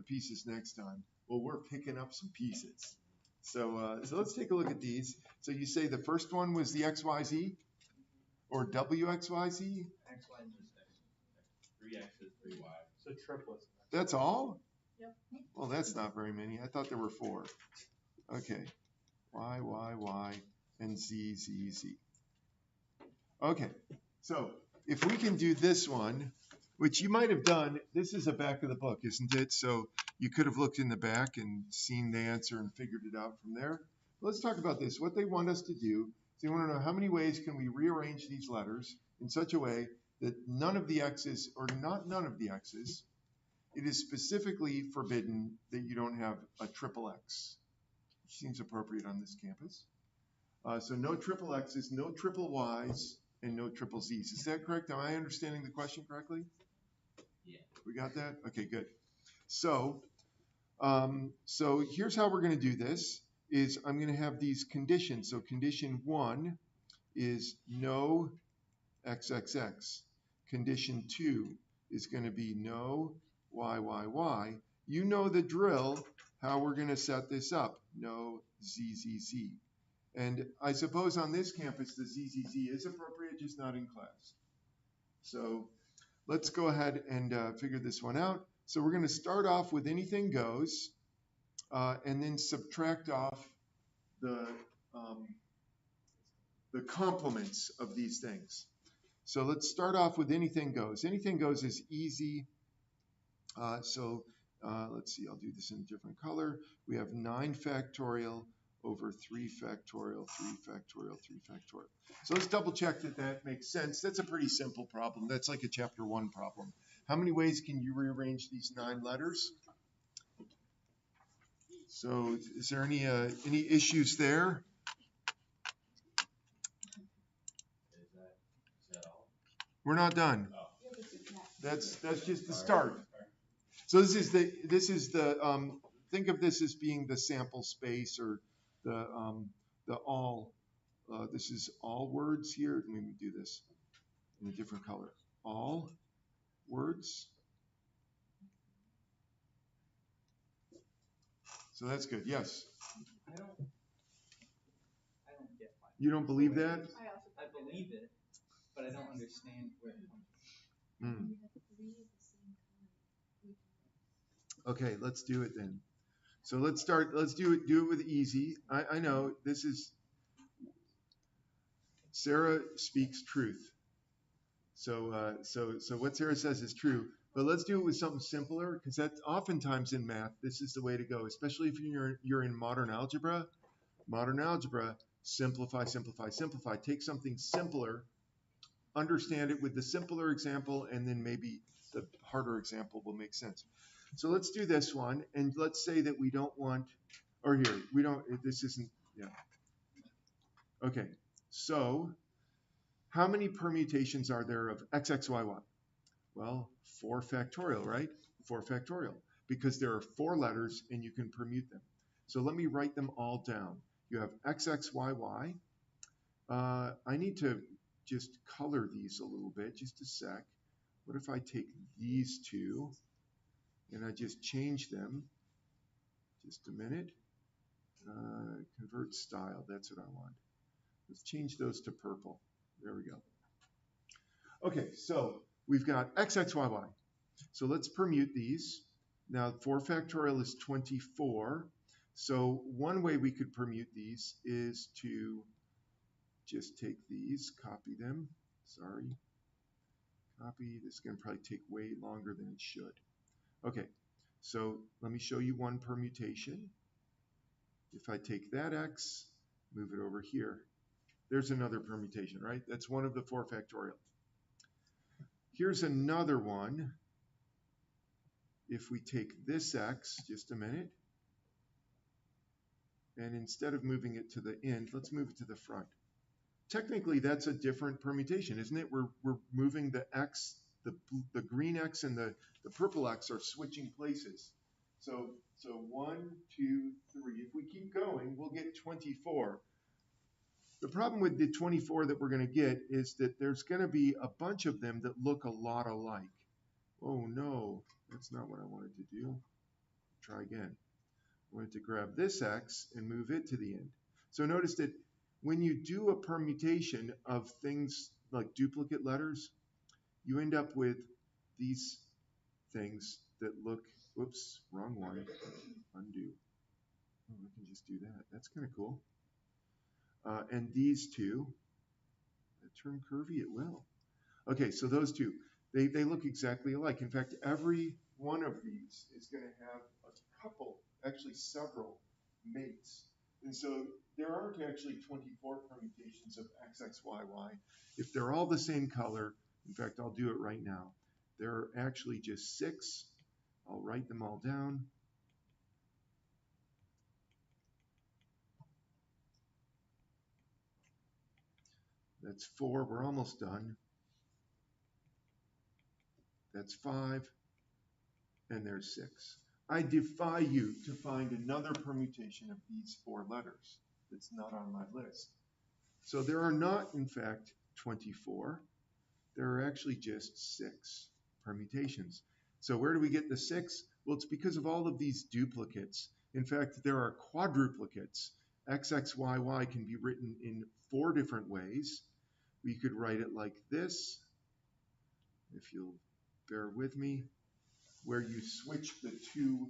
pieces next time. Well, we're picking up some pieces. So let's take a look at these. So you say the first one was the XYZ or WXYZ? X, Y, and Z. 3 X's, 3 Y. So triplets. That's all? Yep. Well, that's not very many. I thought there were 4. Okay. Y, Y, Y, and Z, Z, Z. Okay. So if we can do this one, which you might have done, this is the back of the book, isn't it? So you could have looked in the back and seen the answer and figured it out from there. Let's talk about this. What they want us to do is they want to know how many ways can we rearrange these letters in such a way that none of the X's, or not none of the X's, it is specifically forbidden that you don't have a triple X, which seems appropriate on this campus. So no triple X's, no triple Y's, and no triple Z's. Is that correct? Am I understanding the question correctly? Yeah. We got that? Okay, good. So, so here's how we're going to do this, is I'm going to have these conditions. So condition 1 is no XXX. Condition 2 is going to be no YYY. You know the drill, how we're going to set this up. No ZZZ. And I suppose on this campus, the ZZZ is appropriate, just not in class. So let's go ahead and figure this one out. So we're going to start off with anything goes, and then subtract off the complements of these things. So let's start off with anything goes. Anything goes is easy. Let's see, I'll do this in a different color. We have 9 factorial over 3 factorial, 3 factorial, 3 factorial. So let's double check that that makes sense. That's a pretty simple problem. That's like a chapter 1 problem. How many ways can you rearrange these 9 letters? So is there any issues there? Is that all? We're not done. Oh. That's just the start. So this is the think of this as being the sample space, or the all. This is all words here. Let me do this in a different color. All words. So that's good. Yes. I don't get why. You don't believe that? I believe it, but I don't understand where it comes from. Okay, let's do it then. So let's do it with easy. I know this is Sarah speaks truth. So what Sarah says is true. But let's do it with something simpler, because that's oftentimes in math, this is the way to go, especially if you're in modern algebra. Modern algebra, simplify, simplify, simplify. Take something simpler, understand it with the simpler example, and then maybe the harder example will make sense. So let's do this one, and let's say that we don't want, or here, we don't, this isn't, yeah. Okay, so how many permutations are there of XXYY? Well, 4 factorial, right? 4 factorial, because there are 4 letters and you can permute them. So let me write them all down. You have XXYY. I need to just color these a little bit, just a sec. What if I take these 2 and I just change them? Just a minute. Convert style, that's what I want. Let's change those to purple. There we go. Okay, so we've got XXYY. So let's permute these. Now 4 factorial is 24. So one way we could permute these is to just take these, copy them. Sorry. Copy. This is going to probably take way longer than it should. Okay, so let me show you one permutation. If I take that X, move it over here. There's another permutation, right? That's one of the 4 factorial. Here's another one. If we take this X, just a minute, and instead of moving it to the end, let's move it to the front. Technically, that's a different permutation, isn't it? We're moving the X, the green X and the purple X are switching places. So 1, 2, 3. If we keep going, we'll get 24. The problem with the 24 that we're going to get is that there's going to be a bunch of them that look a lot alike. Oh no, that's not what I wanted to do. try again. I want to grab this x and move it to the end. So notice that when you do a permutation of things like duplicate letters, you end up with these things that look, whoops, wrong one, undo. Oh, we can just do that. That's kind of cool. And these two, turn curvy, it will. Okay, so those two, they look exactly alike. In fact, every one of these is going to have a couple, actually several mates. And so there aren't actually 24 permutations of x, x, y, y. If they're all the same color, in fact, I'll do it right now. There are actually just 6. I'll write them all down. That's 4. We're almost done. That's 5. And there's 6. I defy you to find another permutation of these 4 letters that's not on my list. So there are not, in fact, 24. There are actually just 6 permutations. So where do we get the 6? Well, it's because of all of these duplicates. In fact, there are quadruplicates. X, X, Y, Y can be written in 4 different ways. We could write it like this, if you'll bear with me, where you switch the two,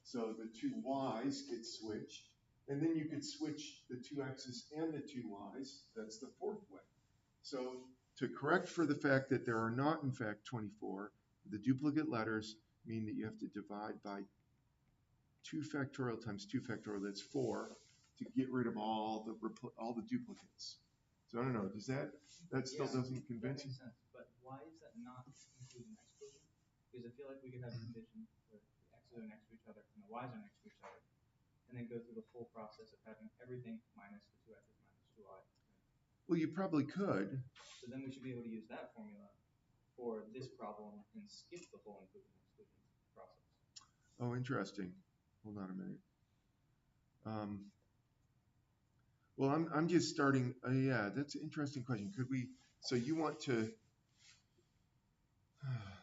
so the 2 y's get switched, and then you could switch the 2 x's and the 2 y's. That's the 4th way. So to correct for the fact that there are not, in fact, 24, the duplicate letters mean that you have to divide by 2 factorial times 2 factorial, that's 4, to get rid of all the duplicates. So I don't know, that still doesn't convince you? That makes sense, but why is that not including exclusion? Because I feel like we could have a condition where the x's are next to each other and the y's are next to each other, and then go through the full process of having everything minus the 2 x's minus 2 y. Well, you probably could. So then we should be able to use that formula for this problem and skip the whole inclusion exclusion process. Oh, interesting. Hold on a minute. Well, I'm just starting. Yeah, that's an interesting question. Could we? So you want to?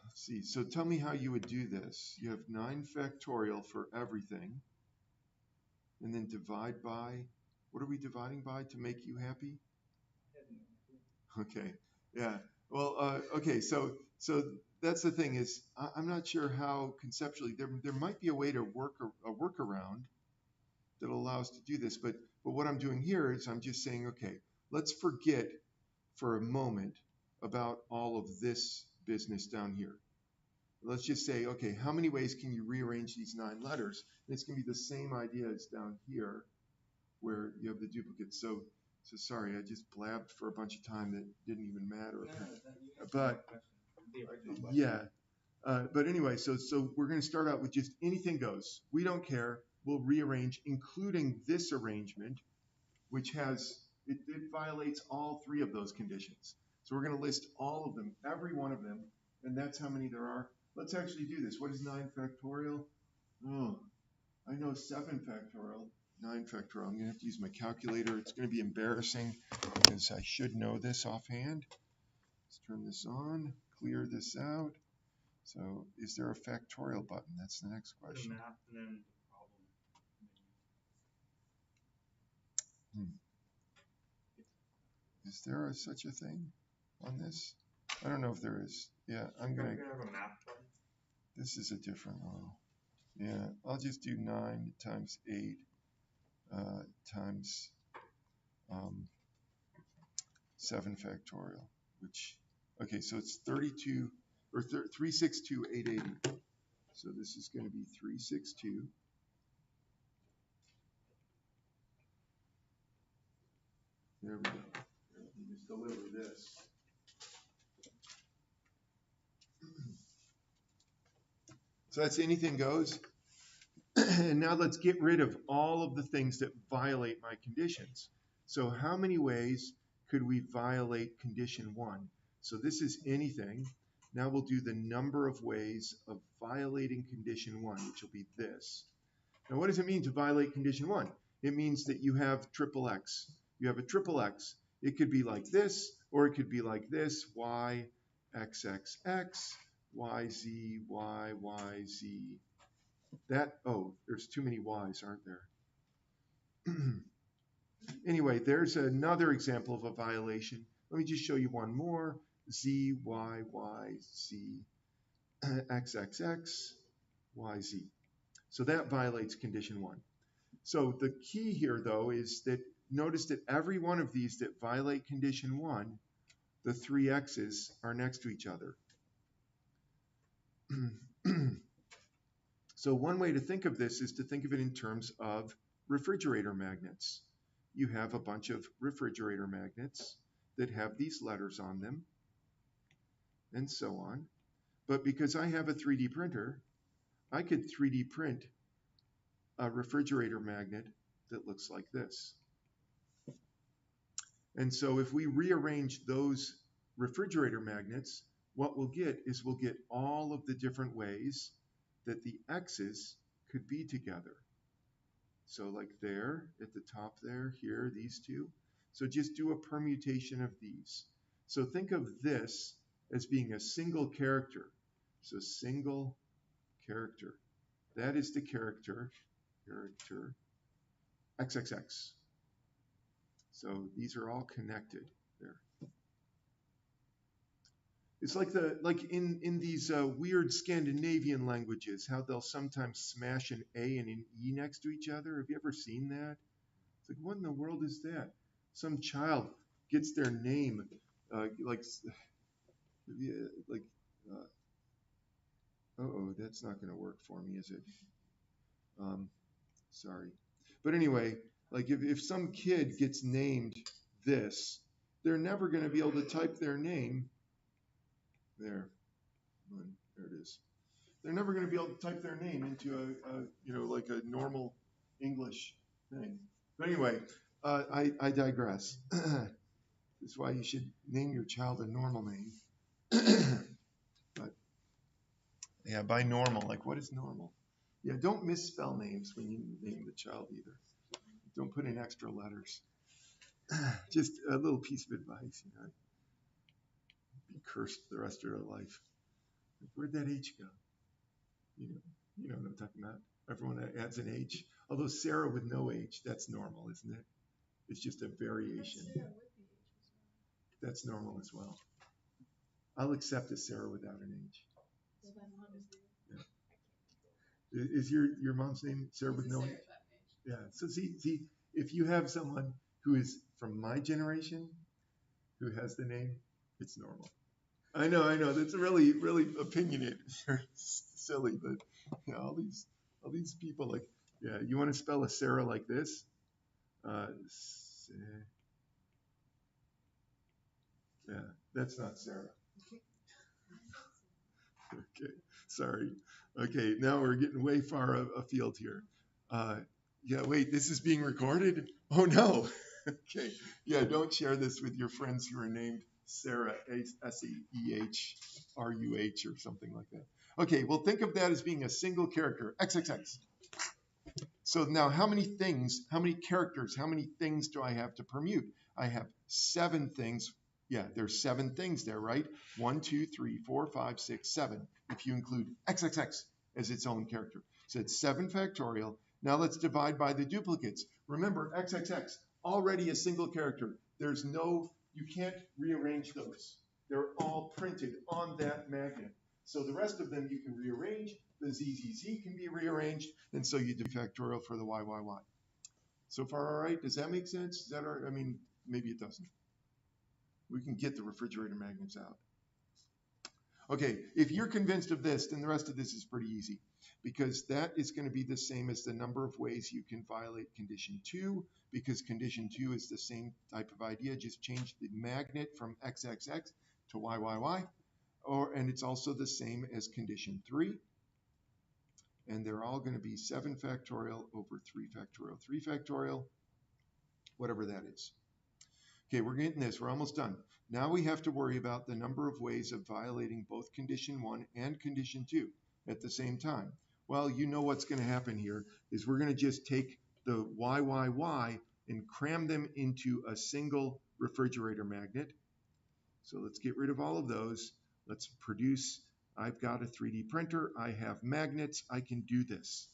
Let's see. So tell me how you would do this. You have 9 factorial for everything, and then divide by. What are we dividing by to make you happy? Okay. Yeah. Well. Okay. So that's the thing is I'm not sure how conceptually there might be a way to work a workaround that will allow us to do this, but what I'm doing here is I'm just saying, okay, let's forget for a moment about all of this business down here. Let's just say, okay, how many ways can you rearrange these 9 letters? And it's going to be the same idea as down here where you have the duplicates. So sorry, I just blabbed for a bunch of time that didn't even matter. But yeah, but anyway, so we're going to start out with just anything goes. We don't care. We'll rearrange, including this arrangement, which has, it violates all 3 of those conditions. So we're going to list all of them, every one of them, and that's how many there are. Let's actually do this. What is 9 factorial? Oh, I know 7 factorial, 9 factorial. I'm going to have to use my calculator. It's going to be embarrassing because I should know this offhand. Let's turn this on, clear this out. So is there a factorial button? That's the next question. The math and then the problem. Is there such a thing on this? I don't know if there is. Yeah, I'm going to. have a math button. This is a different one. Yeah, I'll just do 9 times 8 times 7 factorial, which, okay, so it's 32, or 362,880. So this is going to be 362. There we go. Let me just deliver this. So that's anything goes. And now let's get rid of all of the things that violate my conditions. So how many ways could we violate condition 1? So this is anything. Now we'll do the number of ways of violating condition 1, which will be this. Now what does it mean to violate condition 1? It means that you have triple x. You have a triple x. It could be like this, or it could be like this, y, x, x, x, Y, Z, Y, Y, Z. That, oh, there's too many Y's, aren't there? Anyway, there's another example of a violation. Let me just show you one more. Z, Y, Y, Z, X, X, X, Y, Z. So that violates condition 1. So the key here, though, is that notice that every one of these that violate condition 1, the 3 X's are next to each other. So one way to think of this is to think of it in terms of refrigerator magnets. You have a bunch of refrigerator magnets that have these letters on them, and so on. But because I have a 3D printer, I could 3D print a refrigerator magnet that looks like this. And so if we rearrange those refrigerator magnets, what we'll get is we'll get all of the different ways that the X's could be together. So like there, at the top there, here, these two. So just do a permutation of these. So think of this as being a single character. So single character. That is the character XXX. So these are all connected there. It's like in these weird Scandinavian languages, how they'll sometimes smash an A and an E next to each other. Have you ever seen that? It's like, what in the world is that? Some child gets their name that's not going to work for me, is it? Sorry. But anyway, like if some kid gets named this, they're never going to be able to type their name. There it is. They're never going to be able to type their name into like a normal English thing. But anyway, I digress. That's why you should name your child a normal name. But yeah, by normal, like what is normal? Yeah, don't misspell names when you name the child either. Don't put in extra letters. Just a little piece of advice, be cursed the rest of your life. Where'd that H go? You know what I'm talking about. Everyone adds an H. Although Sarah with no H, that's normal, isn't it? It's just a variation. That's normal as well. I'll accept a Sarah without an H. Yeah. Is your mom's name Sarah with no H? Yeah. So see, if you have someone who is from my generation who has the name, it's normal. I know. That's really, really opinionated. Silly, but all these people like, yeah, you want to spell a Sarah like this? Yeah, that's not Sarah. Okay, sorry. Okay, now we're getting way far afield here. Yeah, wait, this is being recorded? Oh no. Okay, yeah, don't share this with your friends who are named Sarah, Seehruh, or something like that. Okay, well, think of that as being a single character, XXX. So now how many characters, how many things do I have to permute? I have 7 things. Yeah, there's 7 things there, right? 1, 2, 3, 4, 5, 6, 7, if you include XXX as its own character. So it's 7 factorial. Now let's divide by the duplicates. Remember, XXX, already a single character. You can't rearrange those. They're all printed on that magnet. So the rest of them you can rearrange. The ZZZ can be rearranged, and so you do factorial for the YYY. So far, all right? Does that make sense? Is that all right? I mean, maybe it doesn't. We can get the refrigerator magnets out. Okay, if you're convinced of this, then the rest of this is pretty easy, because that is going to be the same as the number of ways you can violate condition 2, because condition 2 is the same type of idea, just change the magnet from XXX to YYY, and it's also the same as condition 3. And they're all going to be 7 factorial over 3 factorial, 3 factorial, whatever that is. Okay, we're getting this. We're almost done. Now we have to worry about the number of ways of violating both condition 1 and condition 2 at the same time. Well, you know what's going to happen here is we're going to just take the YYY and cram them into a single refrigerator magnet. So let's get rid of all of those. Let's produce I've got a 3D printer. I have magnets. I can do this.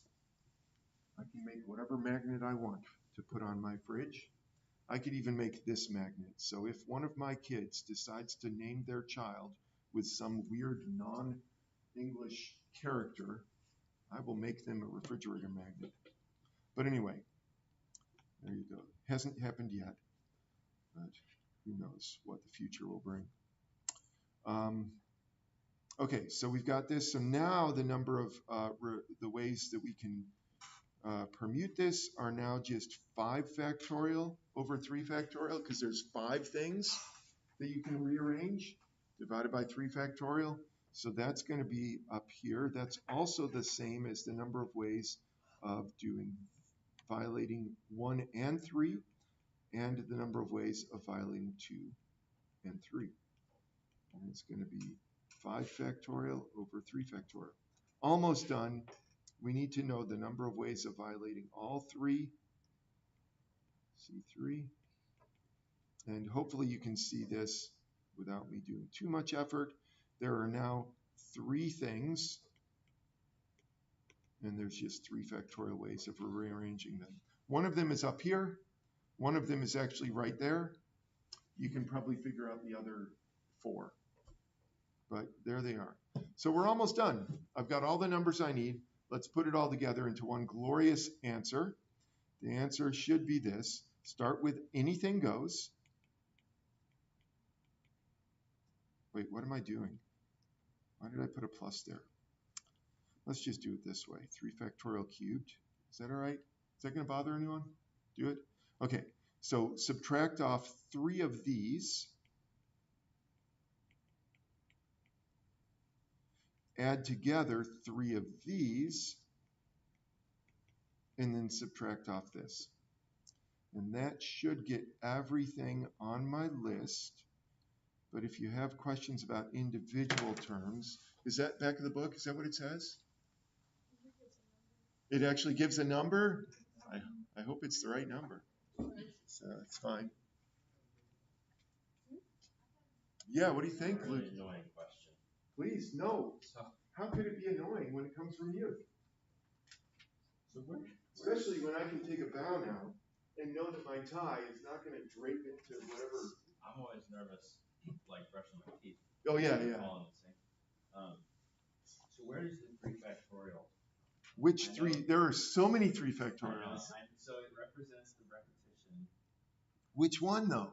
I can make whatever magnet I want to put on my fridge. I could even make this magnet. So if one of my kids decides to name their child with some weird non-English character, I will make them a refrigerator magnet. But anyway, there you go. Hasn't happened yet, but who knows what the future will bring. Okay, so we've got this. So now the number of the ways that we can permute this are now just 5 factorial over 3 factorial, because there's 5 things that you can rearrange divided by 3 factorial. So that's going to be up here. That's also the same as the number of ways of violating 1 and 3, and the number of ways of violating 2 and 3. And it's going to be 5 factorial over 3 factorial. Almost done. We need to know the number of ways of violating all 3. C3. And hopefully you can see this without me doing too much effort. There are now 3 things, and there's just 3 factorial ways of rearranging them. One of them is up here. One of them is actually right there. You can probably figure out the other 4. But there they are. So we're almost done. I've got all the numbers I need. Let's put it all together into one glorious answer. The answer should be this. Start with anything goes. Wait, what am I doing? Why did I put a plus there? Let's just do it this way. 3 factorial cubed. Is that all right? Is that going to bother anyone? Do it? Okay, so subtract off 3 of these. Add together 3 of these. And then subtract off this. And that should get everything on my list. But if you have questions about individual terms, is that back of the book? Is that what it says? It actually gives a number? I hope it's the right number. So it's fine. Yeah, what do you think, Luke? Really annoying question. Please, no. How could it be annoying when it comes from you? Especially when I can take a bow now and know that my tie is not going to drape into whatever. I'm always nervous, like brushing my teeth. Oh, yeah, yeah. All in the sink. So where does the 3 factorial? Which 3? There are so many 3 factorials. So it represents the repetition. Which one, though?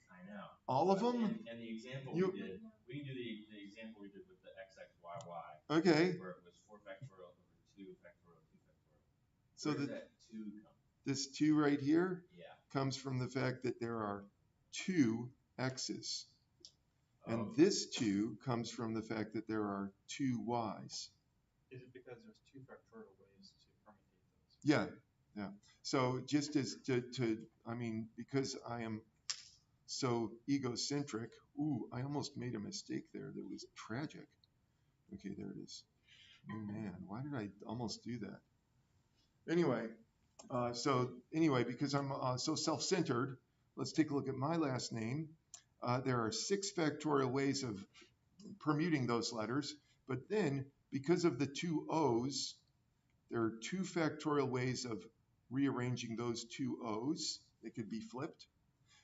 I know. All of them? And the example we did, we can do the example we did with the XXYY. Okay. Where it was 4 factorial over 2 factorial, 2 factorial. So where does that 2 come? This 2 right here Yeah. comes from the fact that there are 2 x's. And Oh. this 2 comes from the fact that there are 2 y's. Is it because there's 2 factorial ways to permutate those? Yeah, yeah. So just as I mean, because I am so egocentric, I almost made a mistake there that was tragic. Okay, there it is. Oh man, why did I almost do that? Anyway, because I'm so self-centered, let's take a look at my last name. There are 6 factorial ways of permuting those letters, but then because of the 2 O's, there are 2 factorial ways of rearranging those 2 O's. They could be flipped.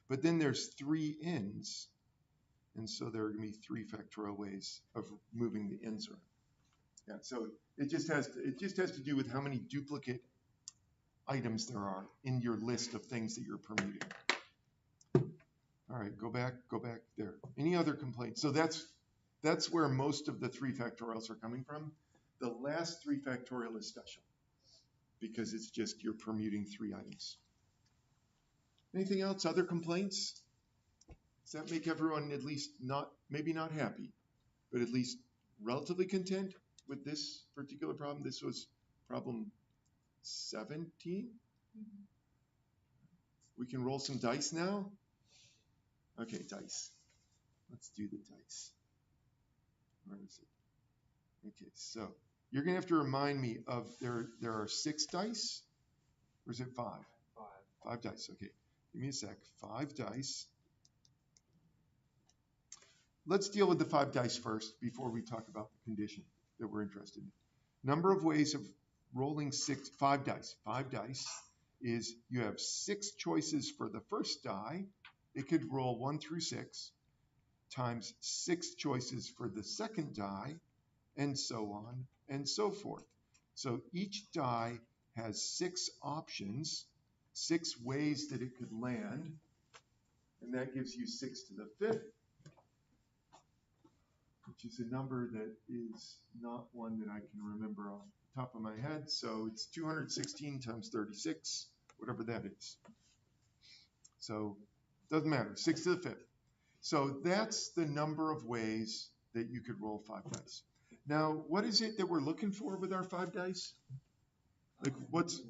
But then there's 3 N's, and so there are going to be 3 factorial ways of moving the N's around. Yeah, so it just has to do with how many duplicate items there are in your list of things that you're permuting. All right, go back there. Any other complaints? So that's where most of the 3 factorials are coming from. The last 3 factorial is special because it's just you're permuting 3 items. Anything else? Other complaints? Does that make everyone at least maybe not happy, but at least relatively content with this particular problem? This was problem 17. Mm-hmm. We can roll some dice now. Okay, dice. Let's do the dice. Where is it? Okay, so you're going to have to remind me of there are 6 dice, or is it 5? 5 dice. Okay, give me a sec. 5 dice. let's deal with the 5 dice first before we talk about the condition that we're interested in. Number of ways of rolling 5 dice. 5 dice is you have 6 choices for the first die. It could roll 1 through 6 times 6 choices for the second die, and so on and so forth. So each die has 6 options, 6 ways that it could land, and that gives you 6 to the 5th, which is a number that is not one that I can remember off the top of my head. So it's 216 times 36, whatever that is. So it doesn't matter, 6 to the 5th. So that's the number of ways that you could roll 5 dice. Now, what is it that we're looking for with our 5 dice? Like what's...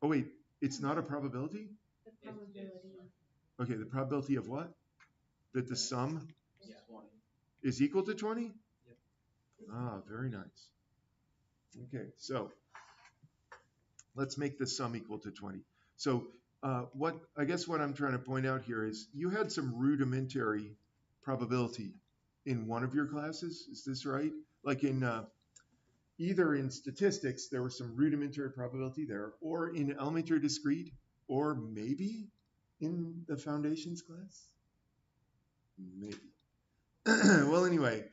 Oh wait, it's not a probability? The probability. Okay, the probability of what? That the sum Yeah. is equal to 20? Yep. Ah, very nice. Okay, so let's make the sum equal to 20. So what I'm trying to point out here is you had some rudimentary probability in one of your classes. Is this right? Like in either in statistics, there was some rudimentary probability there, or in elementary discrete, or maybe in the foundations class? Maybe. Well, anyway,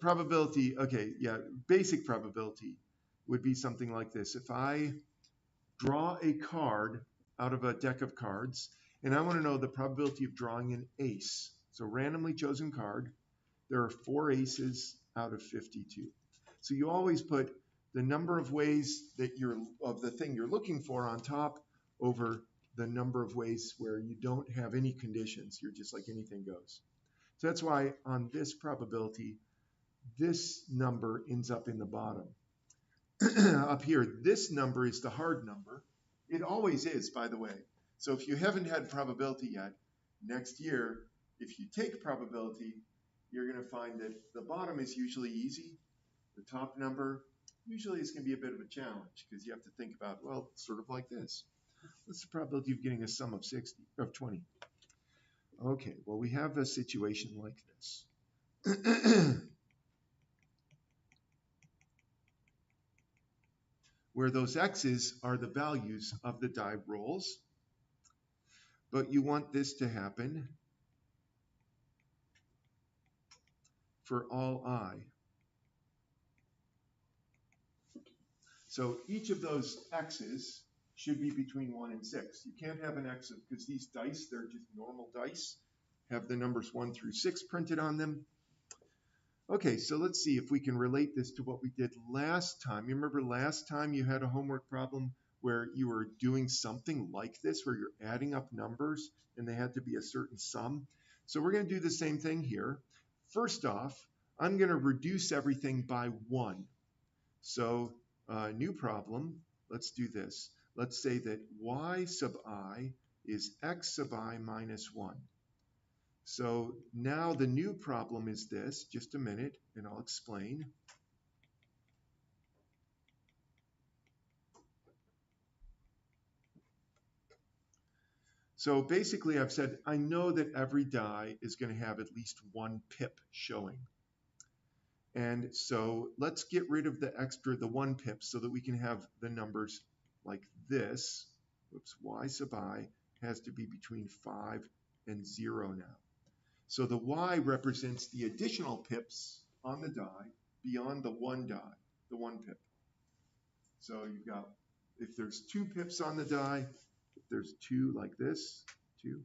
probability, okay, yeah, basic probability would be something like this. If I draw a card out of a deck of cards, and I want to know the probability of drawing an ace. So randomly chosen card, there are 4 aces out of 52. So you always put the number of ways that of the thing you're looking for on top over the number of ways where you don't have any conditions. You're just like anything goes. So that's why on this probability, this number ends up in the bottom. Up here, this number is the hard number. It always is, by the way. So if you haven't had probability yet, next year, if you take probability, you're going to find that the bottom is usually easy. The top number usually is going to be a bit of a challenge because you have to think about, well, sort of like this. What's the probability of getting a sum of 20? Okay, well, we have a situation like this. Where those x's are the values of the die rolls, but you want this to happen for all I. So each of those x's should be between 1 and 6. You can't have an x because these dice, they're just normal dice, have the numbers 1 through 6 printed on them. Okay, so let's see if we can relate this to what we did last time. You remember last time you had a homework problem where you were doing something like this, where you're adding up numbers and they had to be a certain sum. So we're going to do the same thing here. First off, I'm going to reduce everything by 1. So new problem, let's do this. Let's say that y sub I is x sub I minus 1. So now the new problem is this, just a minute, and I'll explain. So basically I've said, I know that every die is going to have at least 1 pip showing. And so let's get rid of the 1 pip so that we can have the numbers like this. Whoops, y sub I has to be between 5 and 0 now. So the y represents the additional pips on the die beyond the 1 die, the 1 pip. So you've got, if there's 2 pips on the die, if there's 2 like this, 2,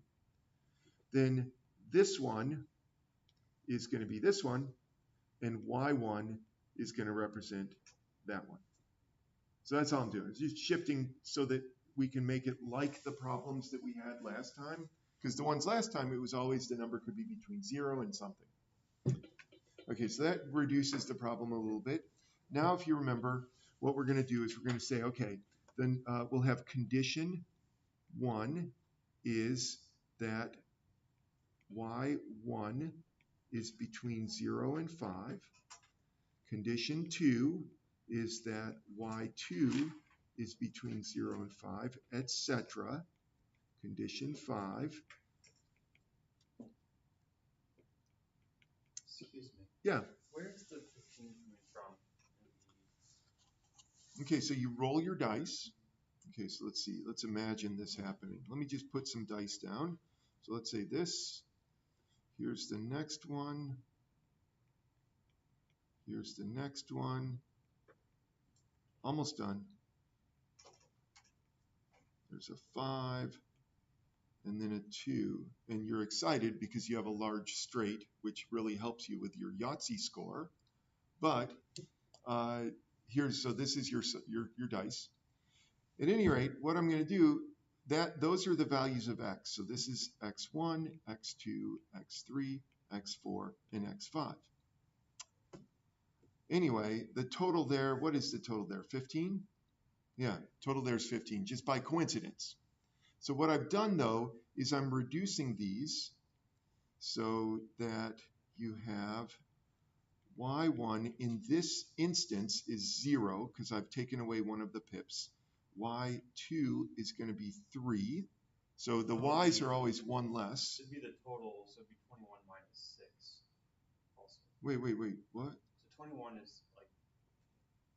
then this one is going to be this one, and y1 is going to represent that one. So that's all I'm doing. It's just shifting so that we can make it like the problems that we had last time. Because the ones last time, it was always the number could be between 0 and something. Okay, so that reduces the problem a little bit. Now, if you remember, what we're going to do is we're going to say, okay, then we'll have condition 1 is that y1 is between 0 and 5. Condition 2 is that y2 is between 0 and 5, etc. Condition 5 Excuse me. Yeah. Where's the 15 coming from? Okay, so you roll your dice. Okay, so let's see. Let's imagine this happening. Let me just put some dice down. So let's say this. Here's the next one. Here's the next one. Almost done. There's a 5 and then a 2. And you're excited because you have a large straight, which really helps you with your Yahtzee score. But so this is your dice. At any rate, what I'm going to do, those are the values of x. So this is x1, x2, x3, x4, and x5. Anyway, the total there, what is the total there? 15? Yeah, total there is 15, just by coincidence. So what I've done, though, is I'm reducing these so that you have y1 in this instance is 0, because I've taken away one of the pips. Y2 is going to be 3. So the y's are always 1 less. Should be the total, so it'd be 21 minus 6 also. Wait, what? So 21 is like...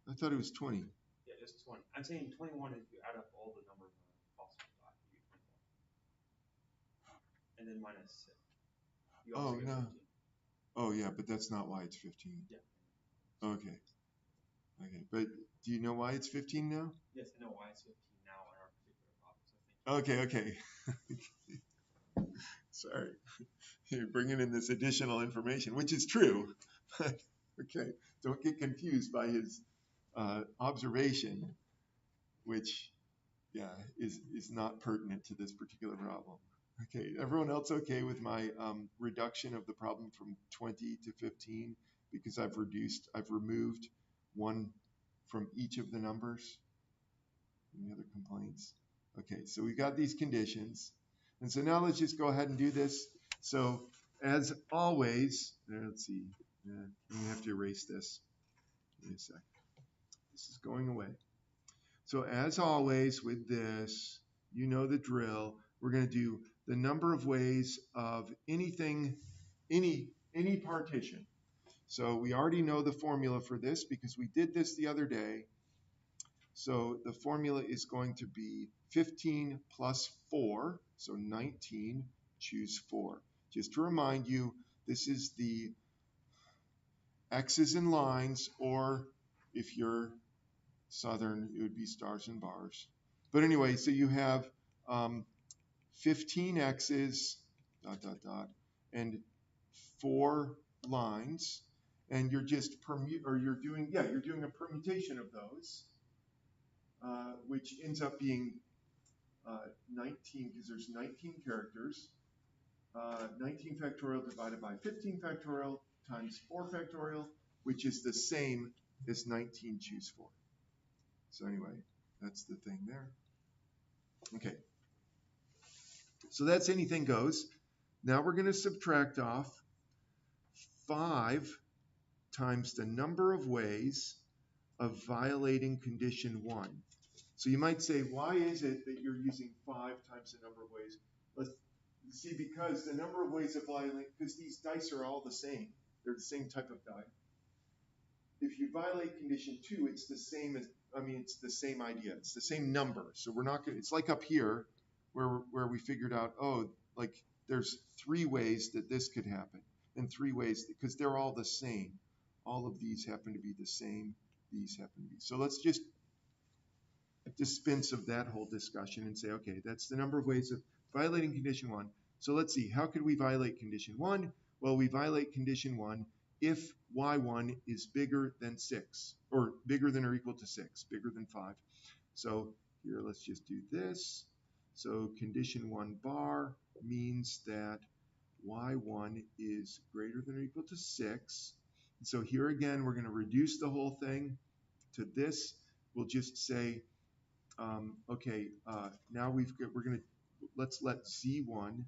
I thought it was 20. Yeah, just 20. I'm saying 21 if you add up all the numbers on the possible die, you get 21. And then minus 6. You also get 15. Oh, yeah, but that's not why it's 15. Yeah. Okay. Okay, but do you know why it's 15 now? Yes, I know why it's 15 now in our particular problem. So Okay. Sorry. You're bringing in this additional information, which is true. But, okay, don't get confused by his observation, which, yeah, is not pertinent to this particular problem. Okay, everyone else okay with my reduction of the problem from 20 to 15 because I've removed one from each of the numbers? Any other complaints? Okay, so we got these conditions. And so now let's just go ahead and do this. So as always, let's see, we have to erase this. Give me a sec. This is going away. So as always with this, you know the drill. We're going to do the number of ways of anything, any partition. So we already know the formula for this because we did this the other day. So the formula is going to be 15 plus 4, so 19, choose 4. Just to remind you, this is the X's and lines, or if you're Southern, it would be stars and bars. But anyway, so you have 15 X's, ... and 4 lines, and you're just you're doing a permutation of those, which ends up being 19, because there's 19 characters. 19 factorial divided by 15 factorial times 4 factorial, which is the same as 19 choose 4. So anyway, that's the thing there. Okay. So that's anything goes. Now we're going to subtract off 5 times the number of ways of violating condition 1. So you might say, why is it that you're using 5 times the number of ways? Let's see, because the number of ways of violating, because these dice are all the same. They're the same type of die. If you violate condition 2, it's the same it's the same idea. It's the same number. So we're not going to, it's like up here where we figured out, like there's 3 ways that this could happen, and 3 ways, because they're all the same. All of these happen to be the same. These happen to be. So let's just dispense of that whole discussion and say, okay, that's the number of ways of violating condition 1. So let's see, how could we violate condition 1? Well, we violate condition 1 if y1 is bigger than 6, or bigger than or equal to 6, bigger than 5. So here, let's just do this. So condition 1 bar means that y1 is greater than or equal to 6. So here again, we're going to reduce the whole thing to this. We'll just say, now let's let z1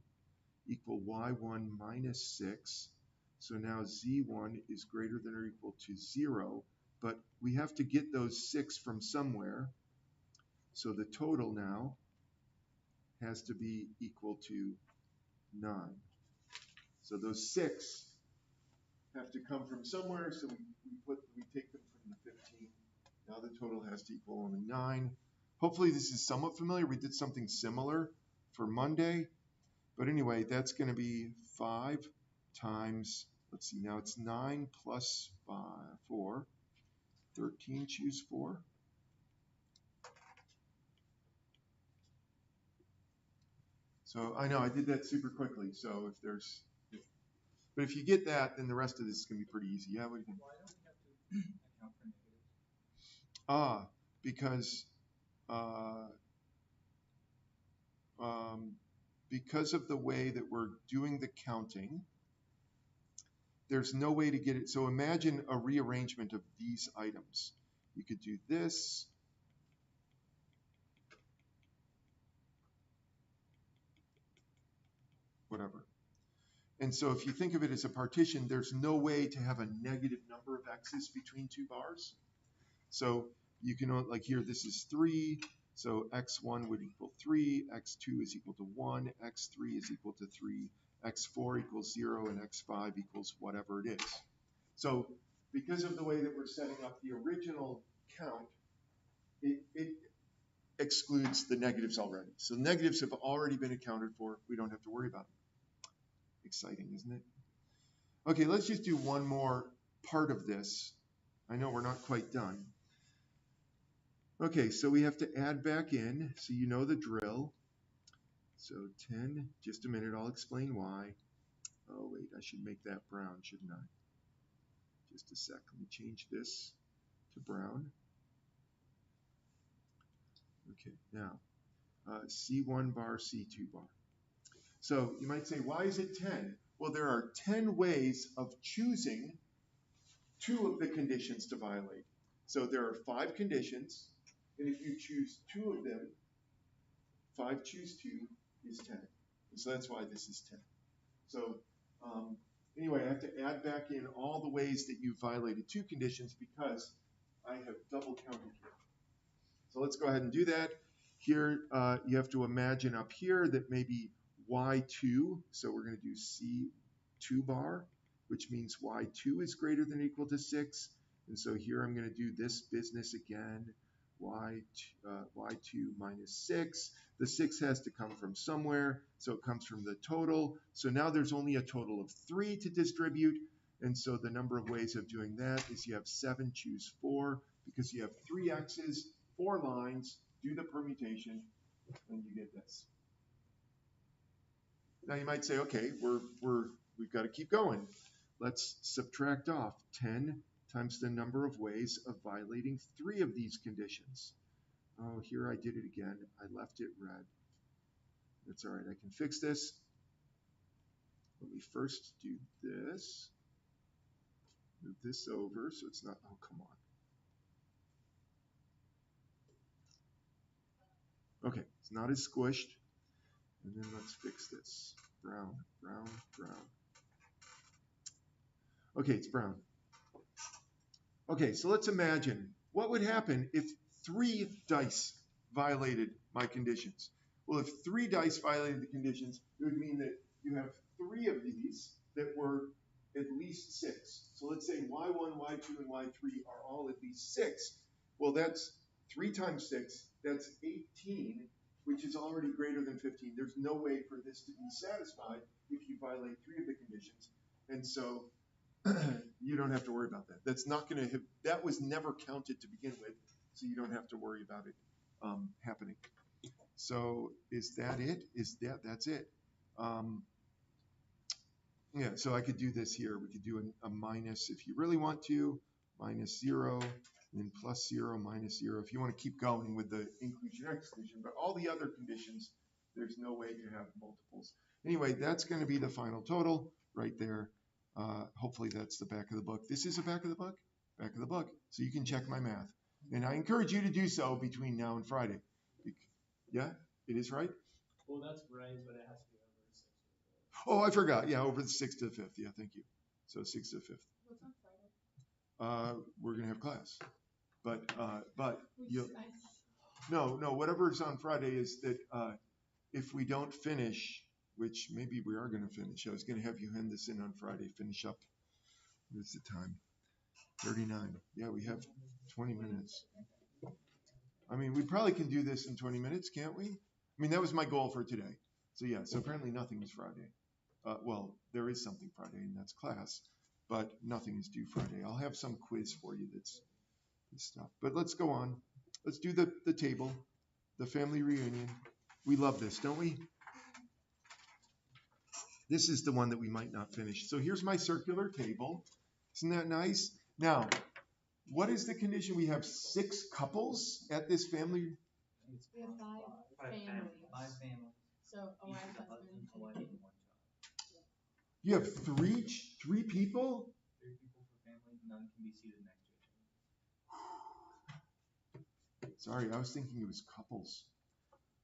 equal y1 minus 6. So now z1 is greater than or equal to 0, but we have to get those 6 from somewhere. So the total now has to be equal to 9. So those 6 have to come from somewhere, so we take them from the 15. Now the total has to equal only 9. Hopefully this is somewhat familiar. We did something similar for Monday. But anyway, that's going to be 5 times, let's see, now it's 9 plus 5, 4. 13, choose 4. So I know I did that super quickly. So but if you get that, then the rest of this is going to be pretty easy. Yeah, what do you think? Why don't we have to account for negatives? Because because of the way that we're doing the counting, there's no way to get it. So imagine a rearrangement of these items. You could do this. Whatever. And so if you think of it as a partition, there's no way to have a negative number of x's between two bars. So you can, like here, this is 3. So x1 would equal 3, x2 is equal to 1, x3 is equal to 3, x4 equals 0, and x5 equals whatever it is. So because of the way that we're setting up the original count, it excludes the negatives already. So negatives have already been accounted for. We don't have to worry about them. Exciting, isn't it? Okay, let's just do one more part of this. I know we're not quite done. Okay, so we have to add back in, so you know the drill. So 10, just a minute, I'll explain why. Oh wait, I should make that brown, shouldn't I? Just a sec, let me change this to brown. Okay, now, C1 bar, C2 bar. So you might say, why is it 10? Well, there are 10 ways of choosing 2 of the conditions to violate. So there are 5 conditions, and if you choose 2 of them, 5 choose 2 is 10. And so that's why this is 10. So anyway, I have to add back in all the ways that you violated 2 conditions because I have double counted here. So let's go ahead and do that. Here, you have to imagine up here that maybe y2, so we're going to do C2 bar, which means y2 is greater than or equal to 6. And so here I'm going to do this business again, y2 minus 6. The 6 has to come from somewhere, so it comes from the total. So now there's only a total of 3 to distribute. And so the number of ways of doing that is you have 7, choose 4, because you have 3 x's, 4 lines, do the permutation, and you get this. Now you might say, okay, we've got to keep going. Let's subtract off 10 times the number of ways of violating 3 of these conditions. Oh, here I did it again. I left it red. That's all right. I can fix this. Let me first do this. Move this over so it's not, oh, come on. Okay, it's not as squished. And then let's fix this. Brown, brown, brown. Okay, it's brown. Okay, so let's imagine what would happen if 3 dice violated my conditions. Well, if 3 dice violated the conditions, it would mean that you have 3 of these that were at least 6. So let's say y1, y2, and y3 are all at least 6. Well, that's 3 times 6, that's 18, which is already greater than 15. There's no way for this to be satisfied if you violate 3 of the conditions. And so you don't have to worry about that. That's not going to have, that was never counted to begin with, so you don't have to worry about it happening. So is that it? That's it? Yeah, so I could do this here. We could do a minus if you really want to, minus 0, and then plus 0, minus 0. If you want to keep going with the inclusion exclusion, but all the other conditions, there's no way to have multiples. Anyway, that's going to be the final total right there. Hopefully that's the back of the book. This is the back of the book? Back of the book. So you can check my math. And I encourage you to do so between now and Friday. Yeah, it is right? Well, that's right, but it has to be over 6 to the 5th. Oh, I forgot. Yeah, over the 6th to the 5th. Yeah, thank you. So 6th to the 5th. What's on Friday? We're going to have class. But you no, whatever's on Friday is that if we don't finish, which maybe we are going to finish, I was going to have you hand this in on Friday, finish up What's the time? 39. Yeah, we have 20 minutes. I mean, we probably can do this in 20 minutes, can't we? I mean, that was my goal for today. So yeah, so apparently nothing is Friday. Well, there is something Friday, and that's class, but nothing is due Friday. I'll have some quiz for you that's this stuff. But let's go on. Let's do the table, the family reunion. We love this, don't we? This is the one that we might not finish. So here's my circular table. Isn't that nice? Now, what is the condition? We have 6 couples at this family. We have five families. Five families. So a Each wife, with a husband, husband, a wife, and one child. You have three people? 3 people per family, none can be seated next to each other. Sorry, I was thinking it was couples.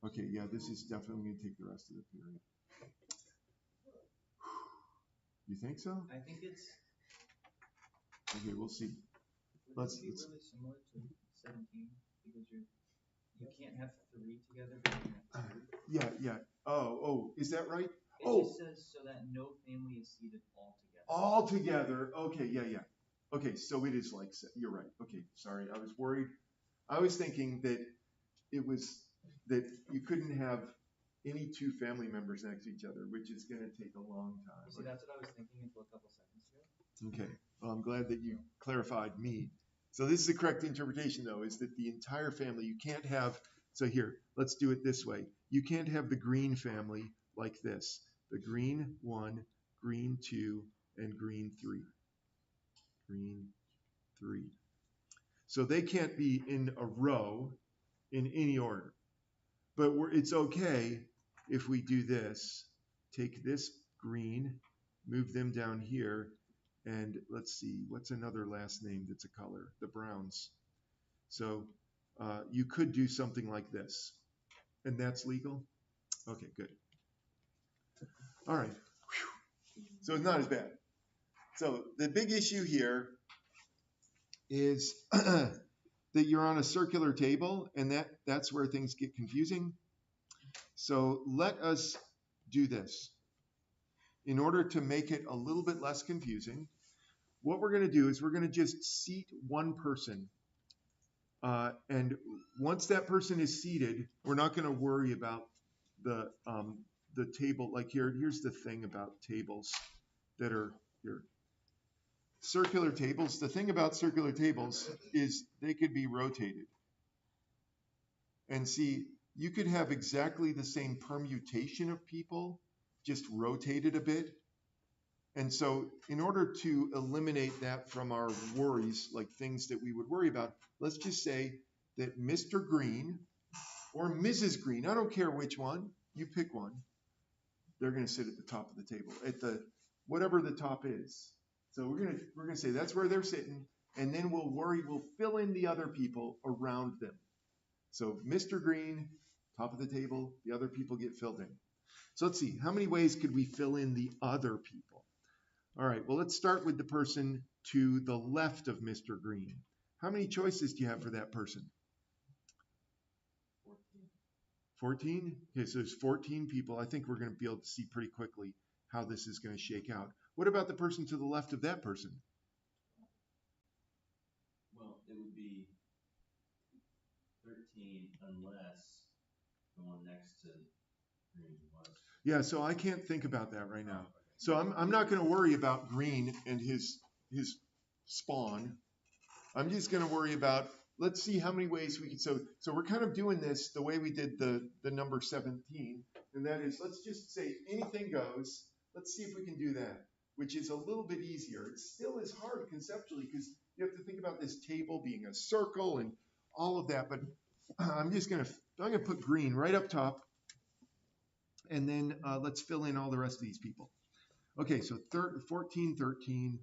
Okay, yeah, this is definitely going to take the rest of the period. You think so? I think it's Okay, we'll see. Let's be really similar to 17 because you can't have 3 together, but you can have 2. Yeah. Oh, is that right? It just says so that no family is seated all together. All together. Okay, yeah. Okay, so it is like, you're right. Okay, sorry, I was worried. I was thinking that it was that you couldn't have any 2 family members next to each other, which is going to take a long time. See, that's what I was thinking until a couple seconds ago. Okay, well, I'm glad that you clarified me. So this is the correct interpretation, though, is that the entire family, you can't have, so here, let's do it this way. You can't have the green family like this. The green 1, green 2, and green 3. Green 3. So they can't be in a row in any order. But it's okay if we do this. Take this green, move them down here, and let's see, what's another last name that's a color? The browns. So you could do something like this. And that's legal? Okay, good. All right. Whew. So it's not as bad. So the big issue here is that you're on a circular table, and that's where things get confusing. So let us do this. In order to make it a little bit less confusing, what we're going to do is we're going to just seat one person. And once that person is seated, we're not going to worry about the table. Like here's the thing about tables that are here. Circular tables, the thing about circular tables is they could be rotated. And see, you could have exactly the same permutation of people, just rotated a bit. And so in order to eliminate that from our worries, like things that we would worry about, let's just say that Mr. Green or Mrs. Green, I don't care which one, you pick one, they're going to sit at the top of the table, at the whatever the top is. So we're going to say that's where they're sitting, and then we'll fill in the other people around them. So Mr. Green, top of the table, the other people get filled in. So let's see, how many ways could we fill in the other people? All right, well, let's start with the person to the left of Mr. Green. How many choices do you have for that person? 14? Okay, so there's 14 people. I think we're going to be able to see pretty quickly how this is going to shake out. What about the person to the left of that person? Well, it would be 13 unless the one next to green was. Yeah, so I can't think about that right now. So I'm not going to worry about Green and his spawn. I'm just going to worry about, let's see how many ways we can, so we're kind of doing this the way we did the number 17, and that is, let's just say anything goes. Let's see if we can do that, which is a little bit easier. It still is hard conceptually because you have to think about this table being a circle and all of that, but I'm going to put Green right up top, and then let's fill in all the rest of these people. Okay, so 14, 13,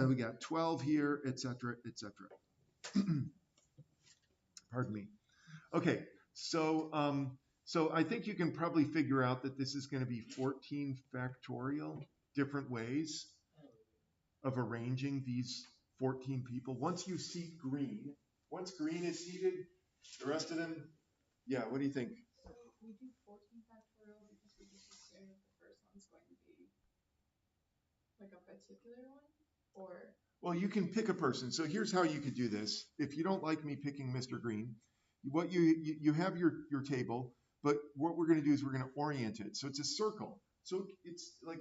we got 12 here, etc., etc. Pardon me. Okay, so I think you can probably figure out that this is going to be 14 factorial different ways of arranging these 14 people. Once you seat Green, once Green is seated, the rest of them, yeah, what do you think? So we do 14 factorial because we just assume the first one's going to be like a particular one. or? Well, you can pick a person. So here's how you could do this. If you don't like me picking Mr. Green, what you have your table, but what we're going to do is we're going to orient it. So it's a circle. So it's like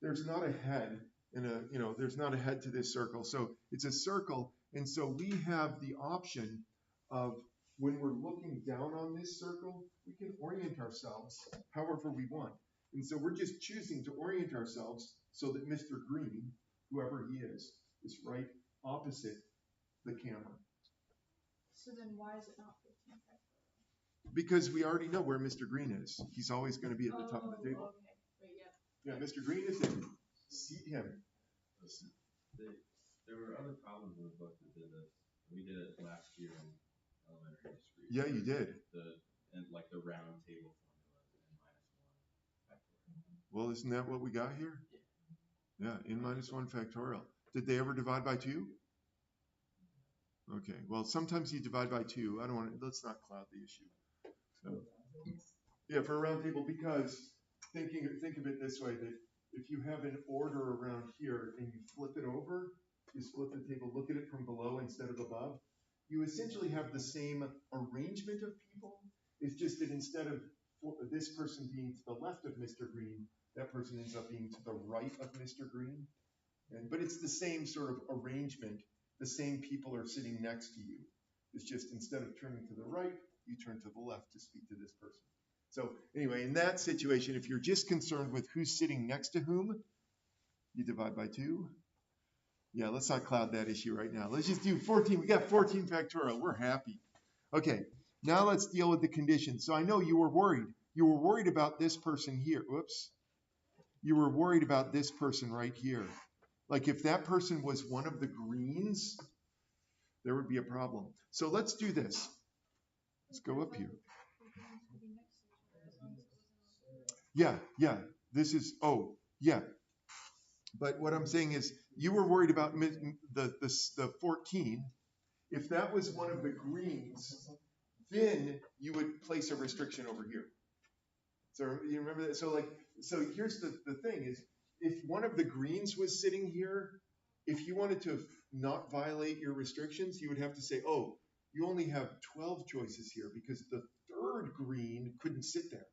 there's not a head there's not a head to this circle. So it's a circle. And so we have the option of when we're looking down on this circle, we can orient ourselves however we want. And so we're just choosing to orient ourselves so that Mr. Green, whoever he is right opposite the camera. So then why is it not 15 factorial? Because we already know where Mr. Green is. He's always going to be at the top of the table. Okay. Wait, Yeah, Mr. Green is in. Seat him. There were other problems in the book that did this. We did it last year in elementary history. Yeah, you did. Like the round table formula, n-1 factorial. Well, isn't that what we got here? Yeah, n-1 factorial. Did they ever divide by 2? Okay, well, sometimes you divide by 2. Let's not cloud the issue. So, yeah, for a round table, because think of it this way, that if you have an order around here and you flip it over, you split the table, look at it from below instead of above, you essentially have the same arrangement of people. It's just that instead of this person being to the left of Mr. Green, that person ends up being to the right of Mr. Green. But it's the same sort of arrangement. The same people are sitting next to you. It's just instead of turning to the right, you turn to the left to speak to this person. So anyway, in that situation, if you're just concerned with who's sitting next to whom, you divide by 2. Yeah, let's not cloud that issue right now. Let's just do 14. We got 14 factorial. We're happy. Okay, now let's deal with the conditions. So I know you were worried. You were worried about this person here. Whoops. You were worried about this person right here. Like if that person was one of the greens, there would be a problem. So let's do this. Let's go up here. Yeah. This is, yeah. But what I'm saying is, you were worried about the 14. If that was one of the greens, then you would place a restriction over here. So you remember that? So here's the thing is, if one of the greens was sitting here, if you wanted to not violate your restrictions, you would have to say, oh, you only have 12 choices here because the third green couldn't sit there.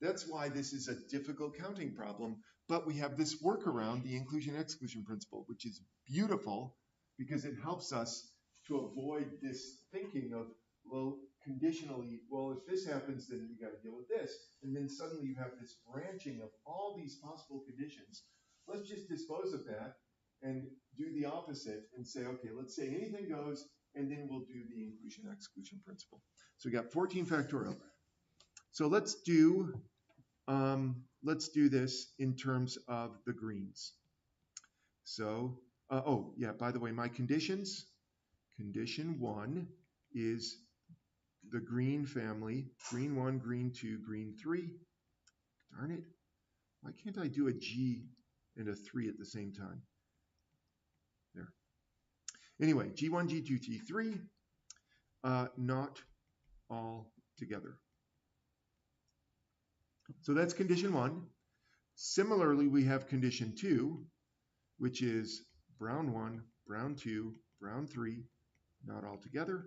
That's why this is a difficult counting problem, but we have this workaround, the inclusion-exclusion principle, which is beautiful because it helps us to avoid this thinking of, well, conditionally, well, if this happens, then you got to deal with this. And then suddenly you have this branching of all these possible conditions. Let's just dispose of that and do the opposite and say, okay, let's say anything goes, and then we'll do the inclusion-exclusion principle. So we got 14 factorial. So let's do this in terms of the greens. So, by the way, my conditions. Condition 1 is the green family, green 1, green 2, green 3. Darn it. Why can't I do a G and a 3 at the same time? There. Anyway, G1, G2, G3, not all together. So that's condition 1. Similarly, we have condition 2, which is brown 1, brown 2, brown 3, not all together.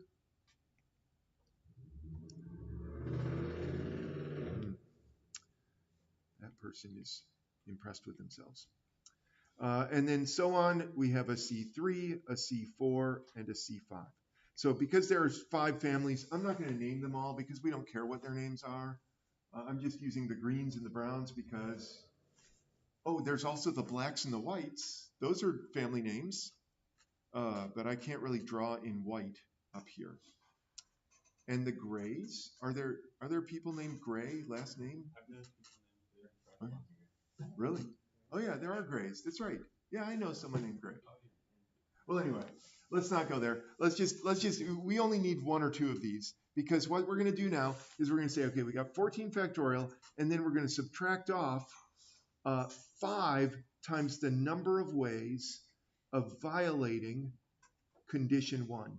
That person is impressed with themselves. And then so on, we have a C3, a C4, and a C5. So because there's 5 families, I'm not going to name them all because we don't care what their names are. I'm just using the greens and the browns because, there's also the blacks and the whites. Those are family names, but I can't really draw in white up here. And the grays, are there people named Gray, last name? Really? Oh yeah, there are Grays. That's right. Yeah, I know someone named Gray. Well, anyway, let's not go there. We only need 1 or 2 of these because what we're going to do now is we're going to say, okay, we got 14 factorial, and then we're going to subtract off 5 times the number of ways of violating condition 1,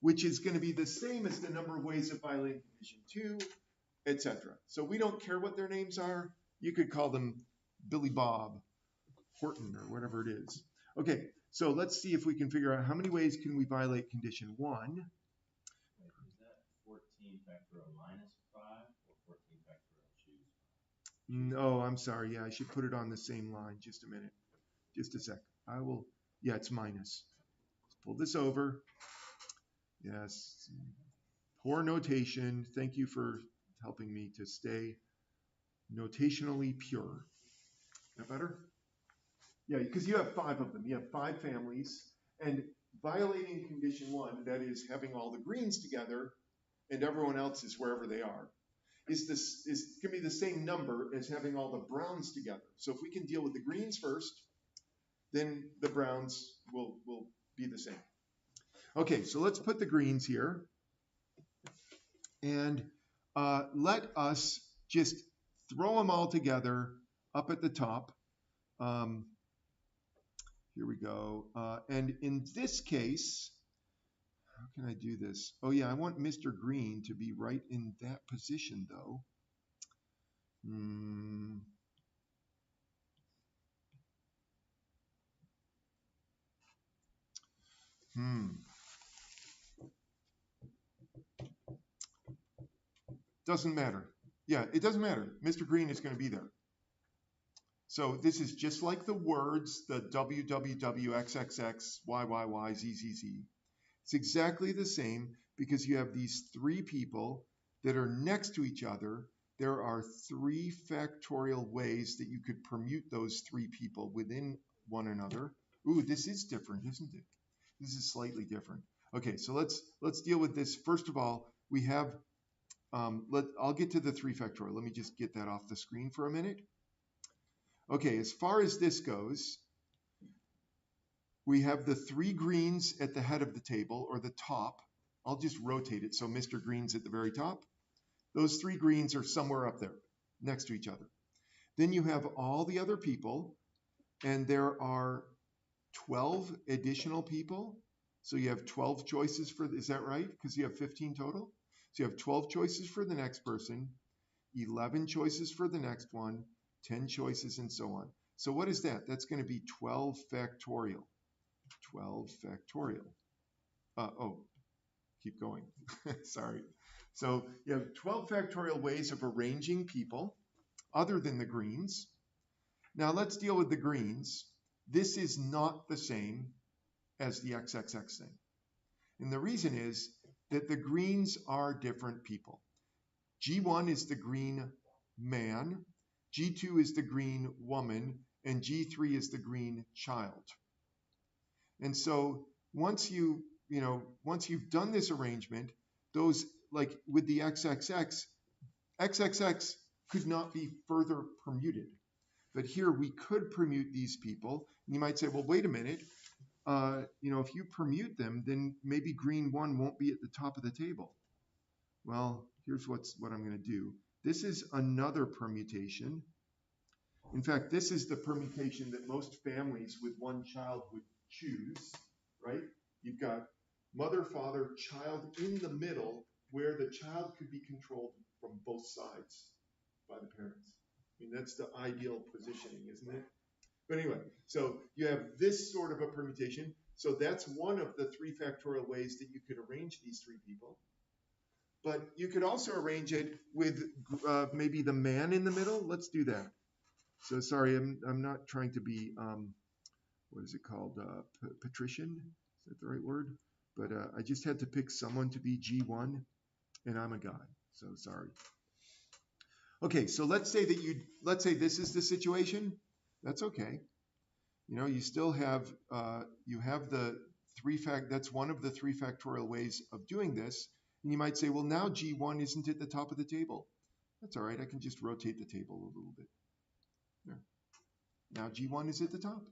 which is going to be the same as the number of ways of violating condition 2, etc. So we don't care what their names are. You could call them Billy Bob, Horton, or whatever it is. Okay, so let's see if we can figure out how many ways can we violate condition 1. Wait, is that 14 factorial minus 5 or 14 factorial choose 5? No, I'm sorry. Yeah, I should put it on the same line. Just a minute. Just a sec. I will. Yeah, it's minus. Let's pull this over. Yes. Poor notation. Thank you for helping me to stay notationally pure. That better? Yeah, because you have 5 of them. You have 5 families. And violating condition 1, that is having all the greens together and everyone else is wherever they are, is can be the same number as having all the browns together. So if we can deal with the greens first, then the browns will be the same. Okay, so let's put the greens here. And let us just throw them all together up at the top. Here we go. And in this case, how can I do this? Oh yeah, I want Mr. Green to be right in that position though. Doesn't matter. Yeah, it doesn't matter. Mr. Green is going to be there. So this is just like the words, the WWWXXX, YYYZZZ. It's exactly the same because you have these 3 people that are next to each other. There are 3 factorial ways that you could permute those 3 people within one another. Ooh, this is different, isn't it? This is slightly different. Okay, so let's deal with this. First of all, we have, I'll get to the 3 factorial. Let me just get that off the screen for a minute. Okay, as far as this goes, we have the 3 greens at the head of the table, or the top. I'll just rotate it so Mr. Green's at the very top. Those 3 greens are somewhere up there, next to each other. Then you have all the other people, and there are 12 additional people. So you have 12 choices for, is that right? Because you have 15 total. So you have 12 choices for the next person, 11 choices for the next one, 10 choices, and so on. So what is that? That's going to be 12 factorial. 12 factorial. Oh, keep going. Sorry. So you have 12 factorial ways of arranging people other than the greens. Now let's deal with the greens. This is not the same as the XXX thing. And the reason is that the greens are different people. G1 is the green man, G2 is the green woman, and G3 is the green child. And so once you've done this arrangement, those, like with the XXX could not be further permuted. But here we could permute these people. And you might say, well, wait a minute. If you permute them, then maybe green 1 won't be at the top of the table. Well, here's what I'm going to do. This is another permutation. In fact, this is the permutation that most families with 1 child would choose, right? You've got mother, father, child in the middle, where the child could be controlled from both sides by the parents. I mean, that's the ideal positioning, isn't it? But anyway, so you have this sort of a permutation. So that's one of the 3 factorial ways that you could arrange these 3 people. But you could also arrange it with maybe the man in the middle. Let's do that. So sorry, I'm not trying to be, what is it called, patrician? Is that the right word? But I just had to pick someone to be G1, and I'm a guy, so sorry. Okay, so let's say this is the situation. That's okay. You still have, you have the 3 that's one of the 3 factorial ways of doing this. And you might say, well, now G1 isn't at the top of the table. That's all right, I can just rotate the table a little bit. There. Now G1 is at the top.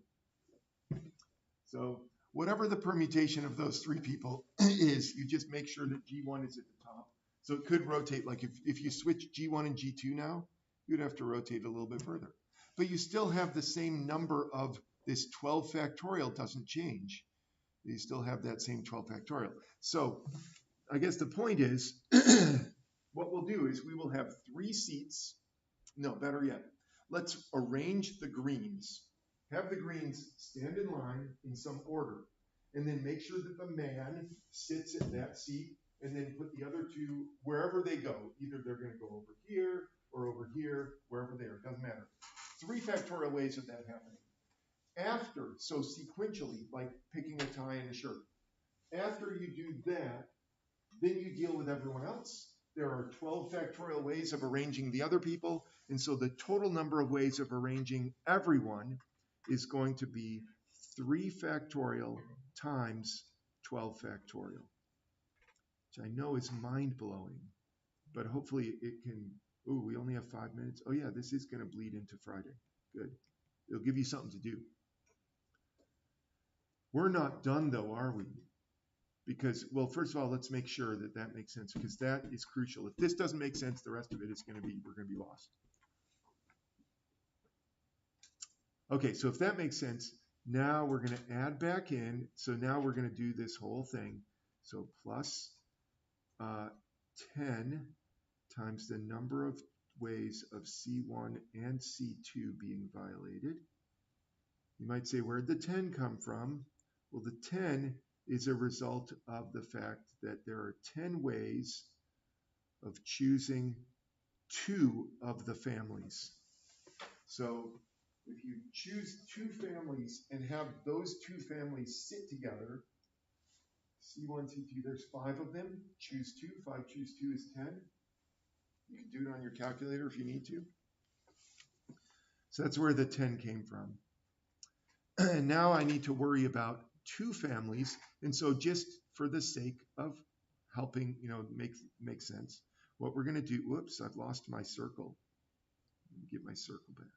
So whatever the permutation of those 3 people is, you just make sure that G1 is at the top. So it could rotate, like if you switch G1 and G2 now, you'd have to rotate a little bit further. But you still have the same number of this 12 factorial doesn't change. You still have that same 12 factorial. So I guess the point is, what we'll do is we will have 3 seats. No, better yet, let's arrange the greens. have the greens stand in line in some order, and then make sure that the man sits in that seat, and then put the other two wherever they go. Either they're going to go over here or over here, wherever they are, doesn't matter. 3 factorial ways of that happening. After, so sequentially, like picking a tie and a shirt. After you do that, then you deal with everyone else. There are 12 factorial ways of arranging the other people, and so the total number of ways of arranging everyone is going to be 3 factorial times 12 factorial, which I know is mind-blowing, but hopefully it can, ooh, we only have 5 minutes. Oh yeah, this is going to bleed into Friday. Good. It'll give you something to do. We're not done though, are we? Because, well, first of all, let's make sure that that makes sense, because that is crucial. If this doesn't make sense, the rest of it is going to be, we're going to be lost. Okay, so if that makes sense, now we're going to add back in. So now we're going to do this whole thing. So plus 10 times the number of ways of C1 and C2 being violated. You might say, where'd the 10 come from? Well, the 10 is a result of the fact that there are 10 ways of choosing 2 of the families. So if you choose 2 families and have those 2 families sit together, C1, C2, there's 5 of them, choose 2, 5 choose 2 is 10. You can do it on your calculator if you need to. So that's where the 10 came from. And now I need to worry about 2 families, and so just for the sake of helping, make sense, what we're going to do, whoops, I've lost my circle. Let me get my circle back.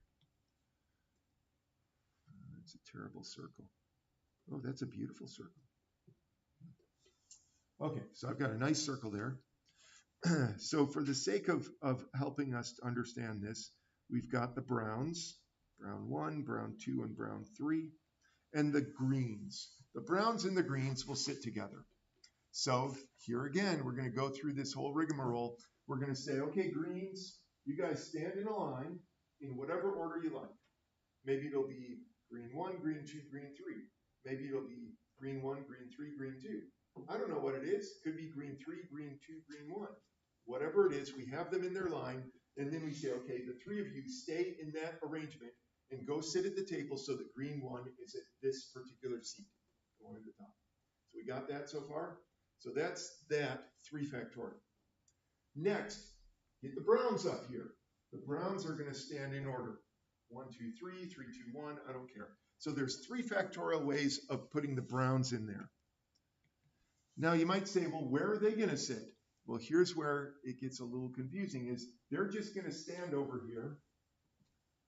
That's a terrible circle. Oh, that's a beautiful circle. Okay, so I've got a nice circle there. So for the sake of helping us to understand this, we've got the browns, brown 1, brown 2, and brown 3, and the greens. The browns and the greens will sit together. So here again, we're going to go through this whole rigmarole. We're going to say, okay, greens, you guys stand in a line in whatever order you like. Maybe it'll be green 1, green 2, green 3. Maybe it'll be green 1, green 3, green 2. I don't know what it is. Could be green 3, green 2, green 1. Whatever it is, we have them in their line, and then we say, okay, the 3 of you stay in that arrangement and go sit at the table so that green 1 is at this particular seat, the one at the top. So we got that so far? So that's that 3 factorial. Next, get the browns up here. The browns are going to stand in order. 1, 2, 3, 3, 2, 1, I don't care. So there's 3 factorial ways of putting the browns in there. Now you might say, well, where are they going to sit? Well, here's where it gets a little confusing, is they're just going to stand over here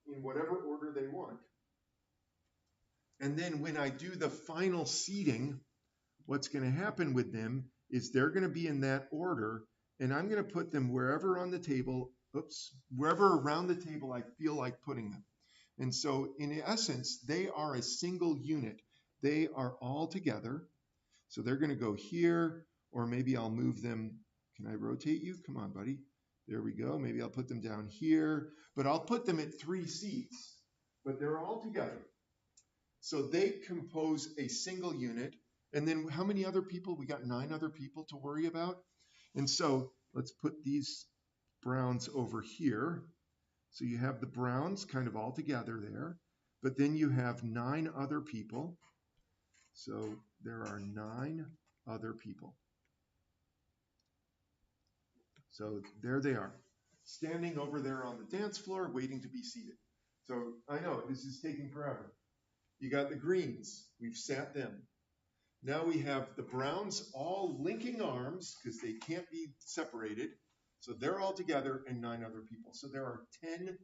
in whatever order they want. And then when I do the final seating, what's going to happen with them is they're going to be in that order, and I'm going to put them wherever on the table, wherever around the table I feel like putting them. And so in essence, they are a single unit. They are all together. So they're going to go here, or maybe I'll move them. Can I rotate you? Come on, buddy. There we go. Maybe I'll put them down here, but I'll put them at 3 seats, but they're all together. So they compose a single unit. And then how many other people? We got 9 other people to worry about. And so let's put these browns over here. So you have the browns kind of all together there, but then you have 9 other people. So there are 9 other people. So there they are, standing over there on the dance floor, waiting to be seated. So I know this is taking forever. You got the greens. We've sat them. Now we have the browns all linking arms because they can't be separated. So they're all together, and 9 other people. So there are 10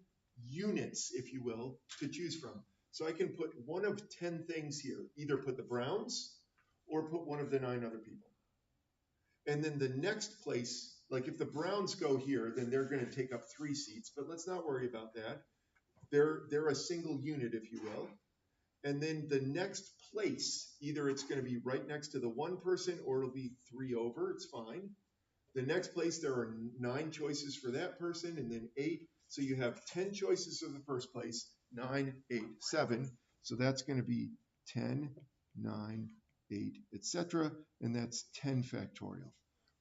units, if you will, to choose from. So I can put one of 10 things here. Either put the browns or put one of the 9 other people. And then the next place, like if the browns go here, then they're going to take up 3 seats. But let's not worry about that. They're a single unit, if you will. And then the next place, either it's going to be right next to the 1 person or it'll be 3 over. It's fine. The next place, there are 9 choices for that person, and then 8. So you have 10 choices of the first place, 9, 8, 7. So that's going to be 10, 9, 8, etc. And that's 10 factorial.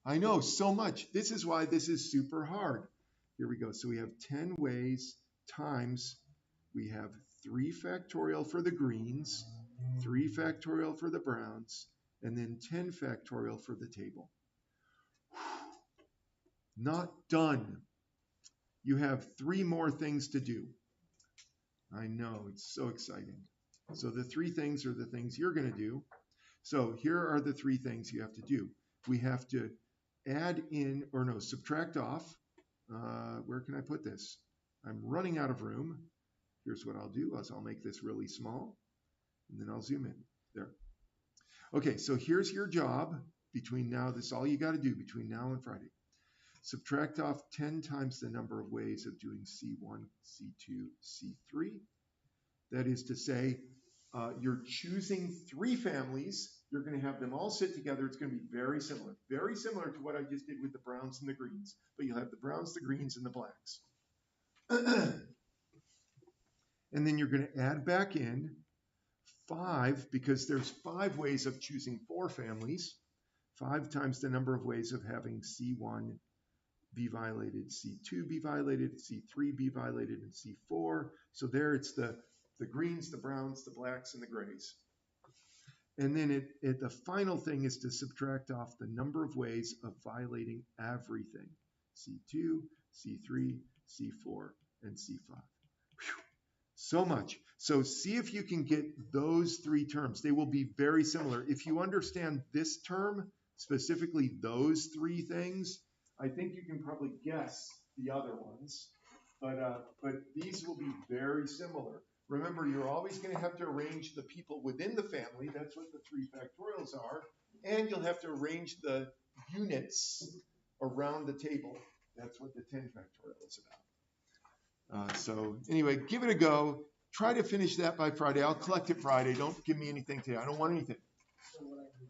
I know, so much. This is why this is super hard. Here we go. So we have 10 ways times, we have 3 factorial for the greens, 3 factorial for the browns, and then 10 factorial for the table. Not done. You have 3 more things to do. I know, it's so exciting. So the 3 things are the things you're going to do. So here are the 3 things you have to do. We have to add in, or no, subtract off. Where can I put this? I'm running out of room. Here's what I'll do. I'll make this really small, and then I'll zoom in. There. Okay, so here's your job between now. This is all you got to do between now and Friday. Subtract off 10 times the number of ways of doing C1, C2, C3. That is to say, you're choosing 3 families. You're going to have them all sit together. It's going to be very similar to what I just did with the browns and the greens. But you'll have the browns, the greens, and the blacks. And then you're going to add back in 5, because there's 5 ways of choosing 4 families. 5 times the number of ways of having C1 be violated, C2 be violated, C3 be violated, and C4. So there it's the greens, the browns, the blacks, and the grays. And then the final thing is to subtract off the number of ways of violating everything. C2, C3, C4, and C5. Whew. So much. So see if you can get those 3 terms. They will be very similar. If you understand this term, specifically those 3 things, I think you can probably guess the other ones. But these will be very similar. Remember, you're always going to have to arrange the people within the family. That's what the 3 factorials are. And you'll have to arrange the units around the table. That's what the 10 factorial is about. So anyway, give it a go. Try to finish that by Friday. I'll collect it Friday. Don't give me anything today. I don't want anything. So what I do